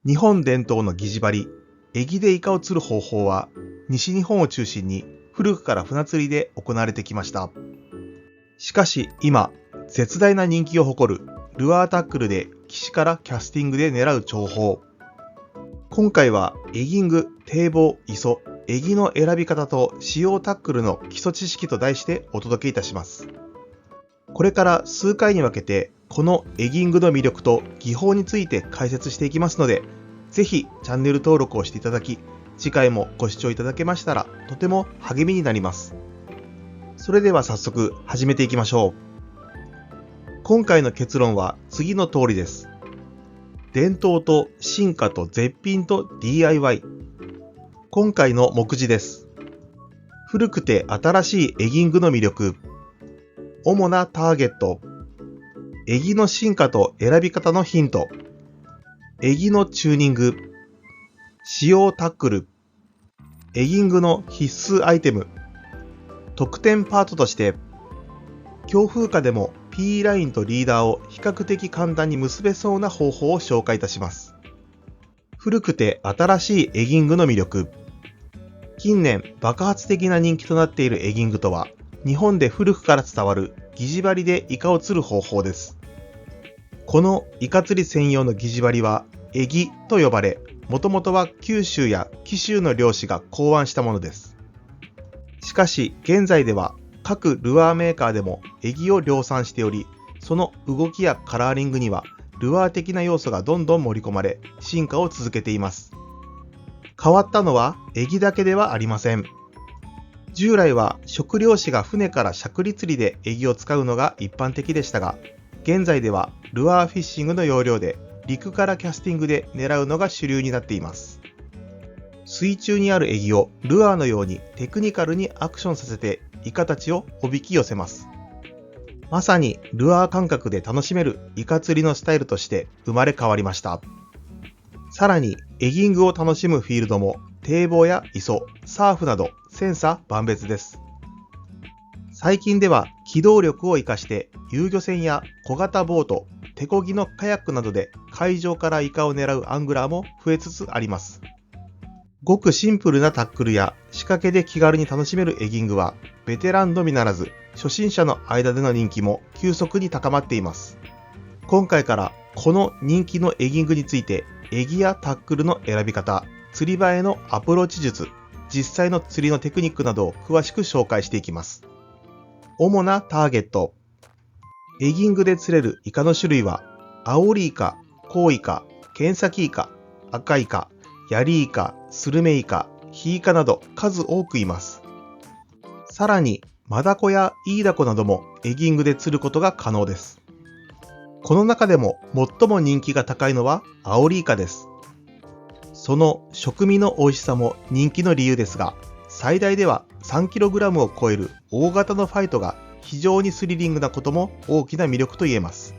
日本伝統の擬餌張り、エギでイカを釣る方法は、西日本を中心に古くから船釣りで行われてきました。しかし今、絶大な人気を誇るルアータックルで岸からキャスティングで狙う重宝。今回はエギング、堤防、磯、エギの選び方と使用タックルの基礎知識と題してお届けいたします。これから数回に分けてこのエギングの魅力と技法について解説していきますので、ぜひチャンネル登録をしていただき、次回もご視聴いただけましたらとても励みになります。それでは早速始めていきましょう。今回の結論は次の通りです。伝統と進化と絶品と DIY。今回の目次です。古くて新しいエギングの魅力。主なターゲット。エギの進化と選び方のヒント。エギのチューニング。使用タックル。エギングの必須アイテム。特典パートとして、強風下でも P ラインとリーダーを比較的簡単に結べそうな方法を紹介いたします。古くて新しいエギングの魅力。近年爆発的な人気となっているエギングとは、日本で古くから伝わる擬餌張りでイカを釣る方法です。このイカ釣り専用の擬餌張りはエギと呼ばれ、もともとは九州や紀州の漁師が考案したものです。しかし現在では各ルアーメーカーでもエギを量産しており、その動きやカラーリングにはルアー的な要素がどんどん盛り込まれ、進化を続けています。変わったのはエギだけではありません。従来は食漁師が船からしゃくり釣りでエギを使うのが一般的でしたが、現在ではルアーフィッシングの要領で陸からキャスティングで狙うのが主流になっています。水中にあるエギをルアーのようにテクニカルにアクションさせてイカたちをおびき寄せます。まさにルアー感覚で楽しめるイカ釣りのスタイルとして生まれ変わりました。さらにエギングを楽しむフィールドも堤防や磯、サーフなど千差万別です。最近では機動力を生かして遊漁船や小型ボート、手漕ぎのカヤックなどで海上からイカを狙うアングラーも増えつつあります。ごくシンプルなタックルや仕掛けで気軽に楽しめるエギングはベテランのみならず初心者の間での人気も急速に高まっています。今回からこの人気のエギングについてエギやタックルの選び方、釣り場へのアプローチ術、実際の釣りのテクニックなどを詳しく紹介していきます。主なターゲット。エギングで釣れるイカの種類はアオリイカ、コウイカ、ケンサキイカ、赤イカ、ヤリイカ、スルメイカ、ヒイカなど数多くいます。さらにマダコやイイダコなどもエギングで釣ることが可能です。この中でも最も人気が高いのはアオリイカです。その食味の美味しさも人気の理由ですが、最大では 3kg を超える大型のファイトが非常にスリリングなことも大きな魅力と言えます。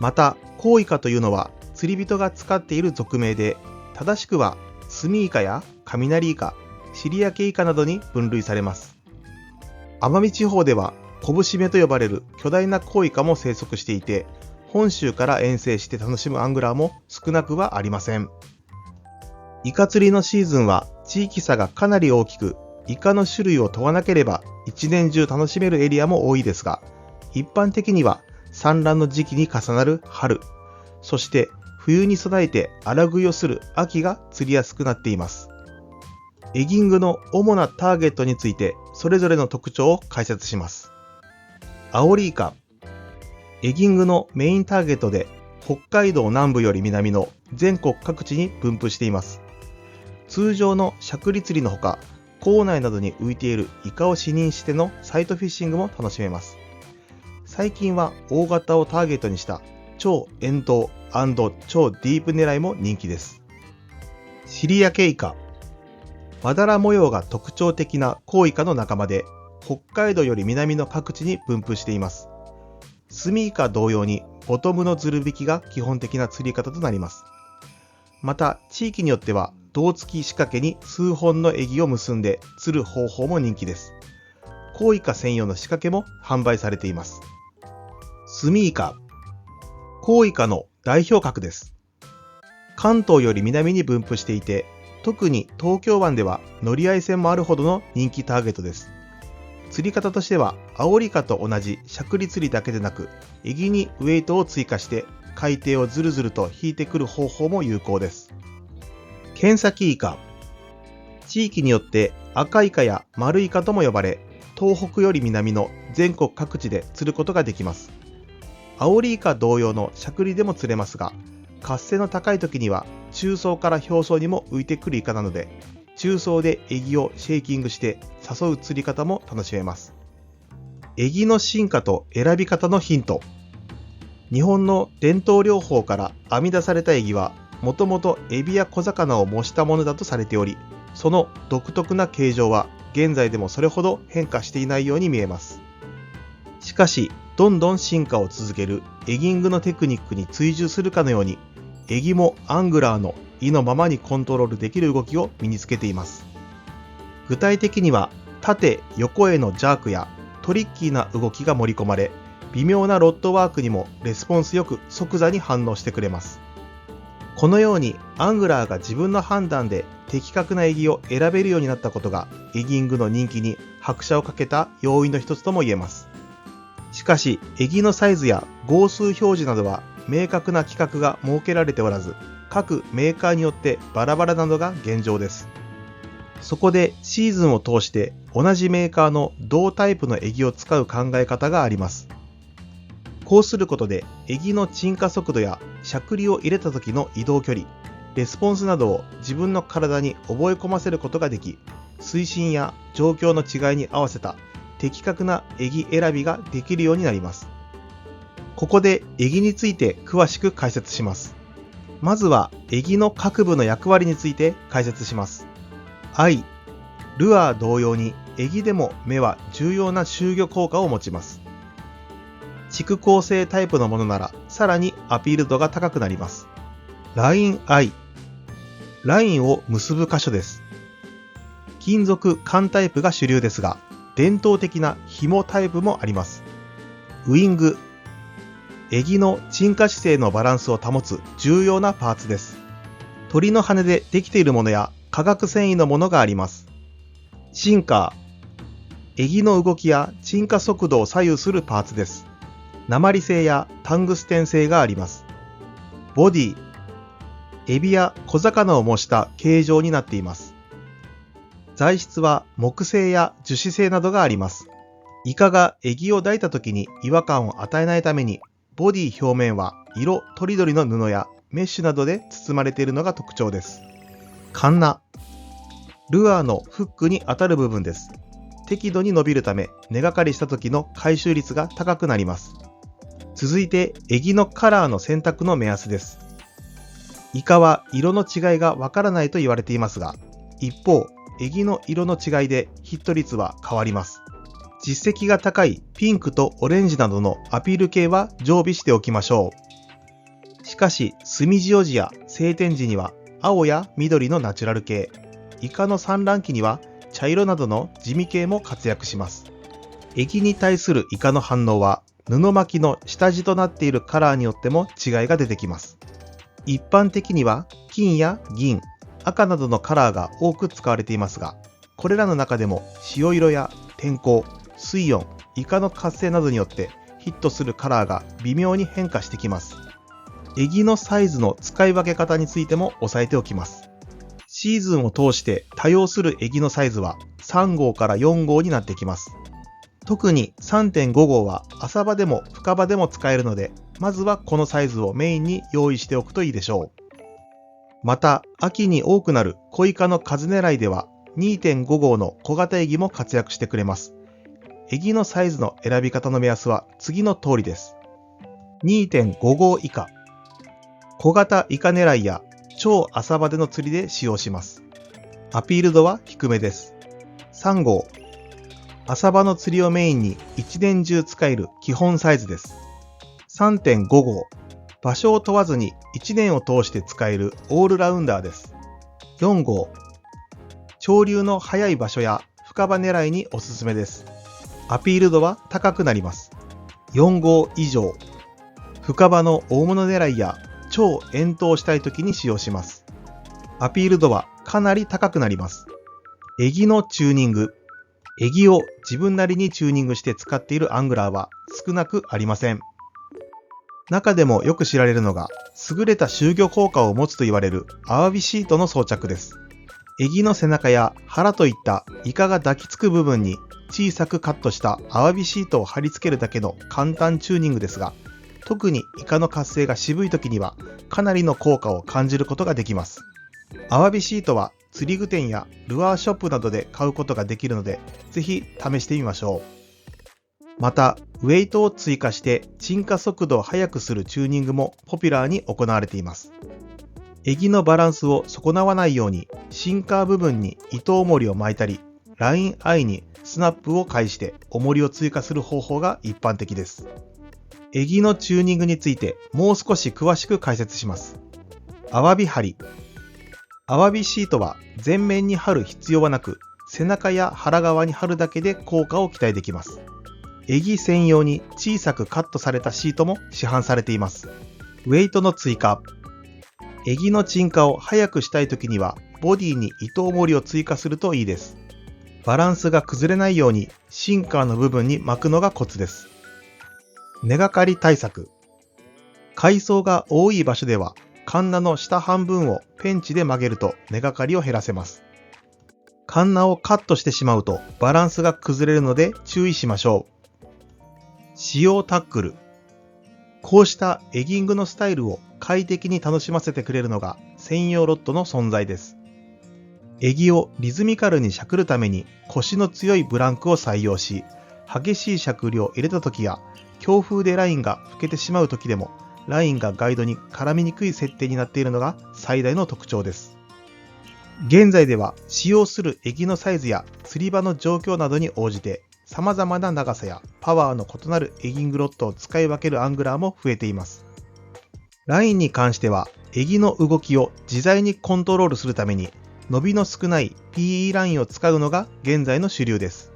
また、コウイカというのは釣り人が使っている俗名で、正しくはスミイカやカミナリイカ、シリアケイカなどに分類されます。奄美地方ではコブシメと呼ばれる巨大なコウイカも生息していて、本州から遠征して楽しむアングラーも少なくはありません。イカ釣りのシーズンは地域差がかなり大きく、イカの種類を問わなければ一年中楽しめるエリアも多いですが、一般的には産卵の時期に重なる春、そして冬に備えて荒食いをする秋が釣りやすくなっています。エギングの主なターゲットについてそれぞれの特徴を解説します。アオリイカ。エギングのメインターゲットで北海道南部より南の全国各地に分布しています。通常のしゃくり釣りのほか、港内などに浮いているイカを視認してのサイトフィッシングも楽しめます。最近は大型をターゲットにした超遠投&超ディープ狙いも人気です。シリアケイカ。まだら模様が特徴的なコウイカの仲間で、北海道より南の各地に分布しています。スミイカ同様にボトムのズル引きが基本的な釣り方となります。また地域によっては胴付き仕掛けに数本のエギを結んで釣る方法も人気です。コウイカ専用の仕掛けも販売されています。スミイカ。コウイカの代表格です。関東より南に分布していて、特に東京湾では乗り合い船もあるほどの人気ターゲットです。釣り方としては、アオリイカと同じしゃくり釣りだけでなく、エギにウェイトを追加して海底をずるずると引いてくる方法も有効です。ケンサキイカ。地域によって赤イカや丸イカとも呼ばれ、東北より南の全国各地で釣ることができます。アオリイカ同様のしゃくりでも釣れますが、活性の高い時には中層から表層にも浮いてくるイカなので、中層でエギをシェーキングして誘う釣り方も楽しめます。エギの進化と選び方のヒント。日本の伝統漁法から編み出されたエギは、もともとエビや小魚を模したものだとされており、その独特な形状は現在でもそれほど変化していないように見えます。しかし、どんどん進化を続けるエギングのテクニックに追従するかのように、エギもアングラーの意のままにコントロールできる動きを身につけています。具体的には、縦横へのジャークやトリッキーな動きが盛り込まれ、微妙なロッドワークにもレスポンスよく即座に反応してくれます。このようにアングラーが自分の判断で的確なエギを選べるようになったことが、エギングの人気に拍車をかけた要因の一つとも言えます。しかし、エギのサイズや号数表示などは明確な規格が設けられておらず、各メーカーによってバラバラなのが現状です。そこでシーズンを通して同じメーカーの同タイプのエギを使う考え方があります。こうすることで、エギの沈下速度やしゃくりを入れた時の移動距離、レスポンスなどを自分の体に覚え込ませることができ、水深や状況の違いに合わせた的確なエギ選びができるようになります。ここでエギについて詳しく解説します。まずはエギの各部の役割について解説します。ルアー同様にエギでも目は重要な集魚効果を持ちます。蓄光性タイプのものならさらにアピール度が高くなります。ラインを結ぶ箇所です。金属管タイプが主流ですが、伝統的な紐タイプもあります。ウィング。エギの沈下姿勢のバランスを保つ重要なパーツです。鳥の羽でできているものや化学繊維のものがあります。シンカー。エギの動きや沈下速度を左右するパーツです。鉛製やタングステン製があります。ボディ。エビや小魚を模した形状になっています。材質は木製や樹脂製などがあります。イカがエギを抱いた時に違和感を与えないために、ボディ表面は色とりどりの布やメッシュなどで包まれているのが特徴です。カンナ。ルアーのフックに当たる部分です。適度に伸びるため、根がかりした時の回収率が高くなります。続いて、エギのカラーの選択の目安です。イカは色の違いがわからないと言われていますが、一方、エギの色の違いでヒット率は変わります。実績が高いピンクとオレンジなどのアピール系は常備しておきましょう。しかし、墨塩時や晴天時には青や緑のナチュラル系、イカの産卵期には茶色などの地味系も活躍します。エギに対するイカの反応は、布巻きの下地となっているカラーによっても違いが出てきます。一般的には金や銀、赤などのカラーが多く使われていますが、これらの中でも塩色や天候、水温、イカの活性などによってヒットするカラーが微妙に変化してきます。エギのサイズの使い分け方についても押さえておきます。シーズンを通して多用するエギのサイズは3号から4号になってきます。特に 3.5 号は浅場でも深場でも使えるので、まずはこのサイズをメインに用意しておくといいでしょう。また、秋に多くなる小イカの数狙いでは 2.5 号の小型エギも活躍してくれます。エギのサイズの選び方の目安は次の通りです。2.5 号以下。小型イカ狙いや超浅場での釣りで使用します。アピール度は低めです。3号。浅場の釣りをメインに一年中使える基本サイズです。3.5 号。場所を問わずに1年を通して使えるオールラウンダーです。4号。潮流の速い場所や深場狙いにおすすめです。アピール度は高くなります。4号以上。深場の大物狙いや超遠投したい時に使用します。アピール度はかなり高くなります。エギのチューニング。エギを自分なりにチューニングして使っているアングラーは少なくありません。中でもよく知られるのが、優れた集魚効果を持つと言われるアワビシートの装着です。エギの背中や腹といったイカが抱きつく部分に小さくカットしたアワビシートを貼り付けるだけの簡単チューニングですが、特にイカの活性が渋い時にはかなりの効果を感じることができます。アワビシートは釣り具店やルアーショップなどで買うことができるので、ぜひ試してみましょう。また、ウェイトを追加して沈下速度を速くするチューニングもポピュラーに行われています。エギのバランスを損なわないように、シンカー部分に糸重りを巻いたり、ラインアイにスナップを介して重りを追加する方法が一般的です。エギのチューニングについてもう少し詳しく解説します。アワビ貼り。アワビシートは全面に貼る必要はなく、背中や腹側に貼るだけで効果を期待できます。エギ専用に小さくカットされたシートも市販されています。ウェイトの追加。エギの沈下を速くしたいときには、ボディに糸重りを追加するといいです。バランスが崩れないようにシンカーの部分に巻くのがコツです。根がかり対策。海藻が多い場所では、カンナの下半分をペンチで曲げると根がかりを減らせます。カンナをカットしてしまうとバランスが崩れるので注意しましょう。使用タックル。こうしたエギングのスタイルを快適に楽しませてくれるのが専用ロッドの存在です。エギをリズミカルにしゃくるためにコシの強いブランクを採用し、激しいしゃくりを入れた時や強風でラインが吹けてしまう時でもラインがガイドに絡みにくい設定になっているのが最大の特徴です。現在では使用するエギのサイズや釣り場の状況などに応じて様々な長さやパワーの異なるエギングロッドを使い分けるアングラーも増えています。ラインに関してはエギの動きを自在にコントロールするために伸びの少ない PE ラインを使うのが現在の主流です。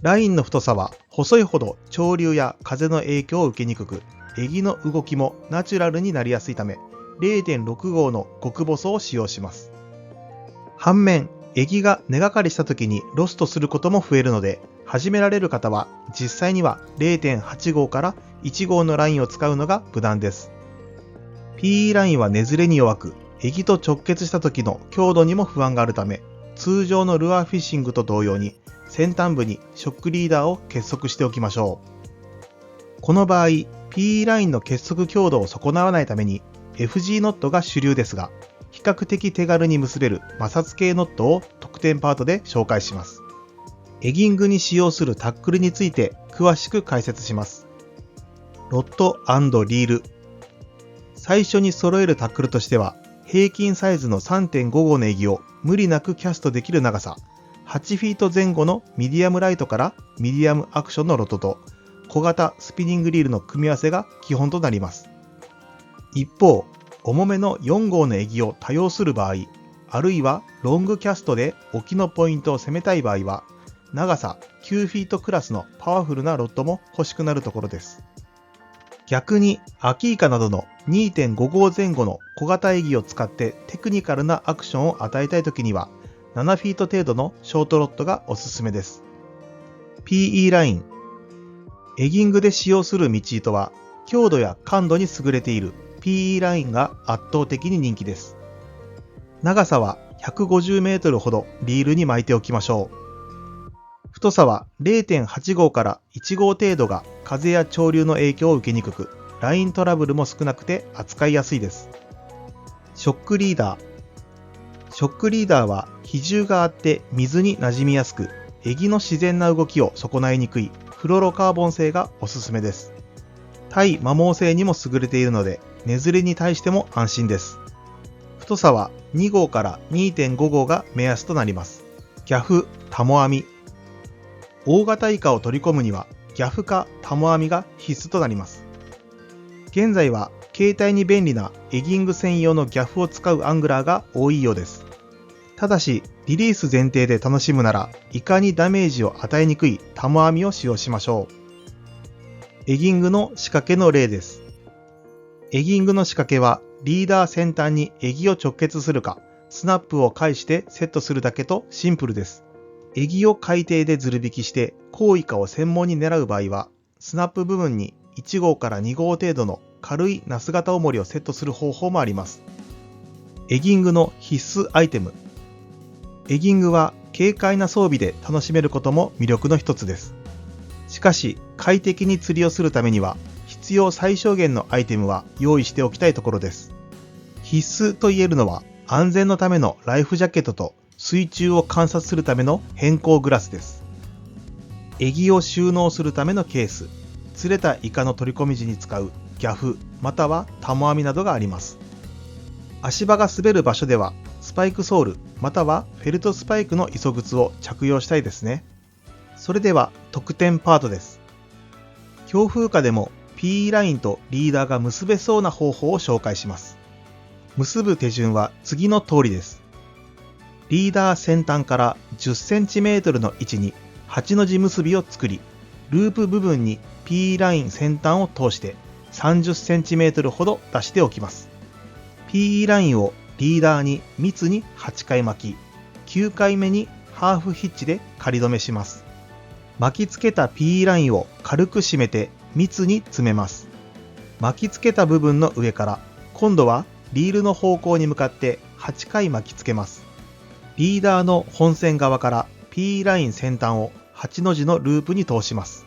ラインの太さは細いほど潮流や風の影響を受けにくく、エギの動きもナチュラルになりやすいため 0.6 号の極細を使用します。反面、エギが根がかりした時にロストすることも増えるので、始められる方は実際には 0.8 号から1号のラインを使うのが無難です。PE ラインはねずれに弱く、エギと直結した時の強度にも不安があるため、通常のルアーフィッシングと同様に先端部にショックリーダーを結束しておきましょう。この場合、PE ラインの結束強度を損なわないために FG ノットが主流ですが、比較的手軽に結べる摩擦系ノットを特典パートで紹介します。エギングに使用するタックルについて詳しく解説します。ロッド&リール。最初に揃えるタックルとしては、平均サイズの 3.5 号のエギを無理なくキャストできる長さ、8フィート前後のミディアムライトからミディアムアクションのロッドと小型スピニングリールの組み合わせが基本となります。一方、重めの4号のエギを多用する場合、あるいはロングキャストで沖のポイントを攻めたい場合は、長さ9フィートクラスのパワフルなロッドも欲しくなるところです。逆にアキイカなどの 2.5 号前後の小型エギを使ってテクニカルなアクションを与えたいときには、7フィート程度のショートロッドがおすすめです。PE ライン。エギングで使用するミチ糸は、強度や感度に優れている PE ラインが圧倒的に人気です。長さは150メートルほどリールに巻いておきましょう。太さは 0.8 号から1号程度が風や潮流の影響を受けにくく、ライントラブルも少なくて扱いやすいです。ショックリーダー。ショックリーダーは比重があって水に馴染みやすく、エギの自然な動きを損ないにくいフロロカーボン製がおすすめです。対摩耗性にも優れているので、ねずれに対しても安心です。太さは2号から 2.5 号が目安となります。ギャフ、タモ編み。大型イカを取り込むにはギャフかタモ編みが必須となります。現在は携帯に便利なエギング専用のギャフを使うアングラーが多いようです。ただし、リリース前提で楽しむなら、イカにダメージを与えにくいタモ編みを使用しましょう。エギングの仕掛けの例です。エギングの仕掛けはリーダー先端にエギを直結するか、スナップを返してセットするだけとシンプルです。エギを海底でズル引きしてコウイカを専門に狙う場合は、スナップ部分に1号から2号程度の軽いナス型重りをセットする方法もあります。エギングの必須アイテム。エギングは軽快な装備で楽しめることも魅力の一つです。しかし、快適に釣りをするためには、必要最小限のアイテムは用意しておきたいところです。必須と言えるのは、安全のためのライフジャケットと水中を観察するための偏光グラスです。エギを収納するためのケース、釣れたイカの取り込み時に使うギャフまたはタモ網などがあります。足場が滑る場所ではスパイクソールまたはフェルトスパイクの磯靴を着用したいですね。それでは特典パートです。強風下でも PE ラインとリーダーが結べそうな方法を紹介します。結ぶ手順は次の通りです。リーダー先端から 10cm の位置に8の字結びを作り、ループ部分に PE ライン先端を通して 30cm ほど出しておきます。PE ラインをリーダーに密に8回巻き、9回目にハーフヒッチで仮止めします。巻きつけた PE ラインを軽く締めて密に詰めます。巻きつけた部分の上から今度はリールの方向に向かって8回巻きつけます。リーダーの本線側から PE ライン先端を8の字のループに通します。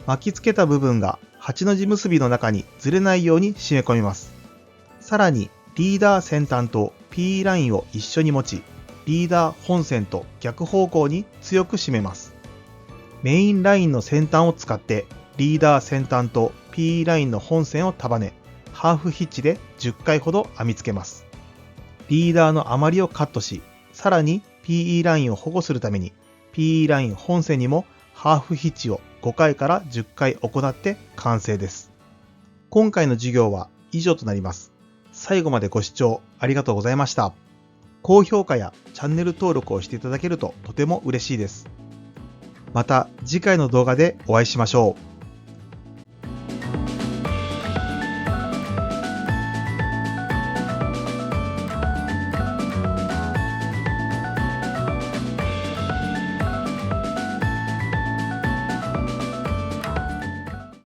巻きつけた部分が8の字結びの中にずれないように締め込みます。さらにリーダー先端と PE ラインを一緒に持ち、リーダー本線と逆方向に強く締めます。メインラインの先端を使ってリーダー先端と PE ラインの本線を束ね、ハーフヒッチで10回ほど編み付けます。リーダーの余りをカットし、さらに PE ラインを保護するために PE ライン本線にもハーフヒッチを5回から10回行って完成です。今回の授業は以上となります。最後までご視聴ありがとうございました。高評価やチャンネル登録をしていただけるととても嬉しいです。また次回の動画でお会いしましょう。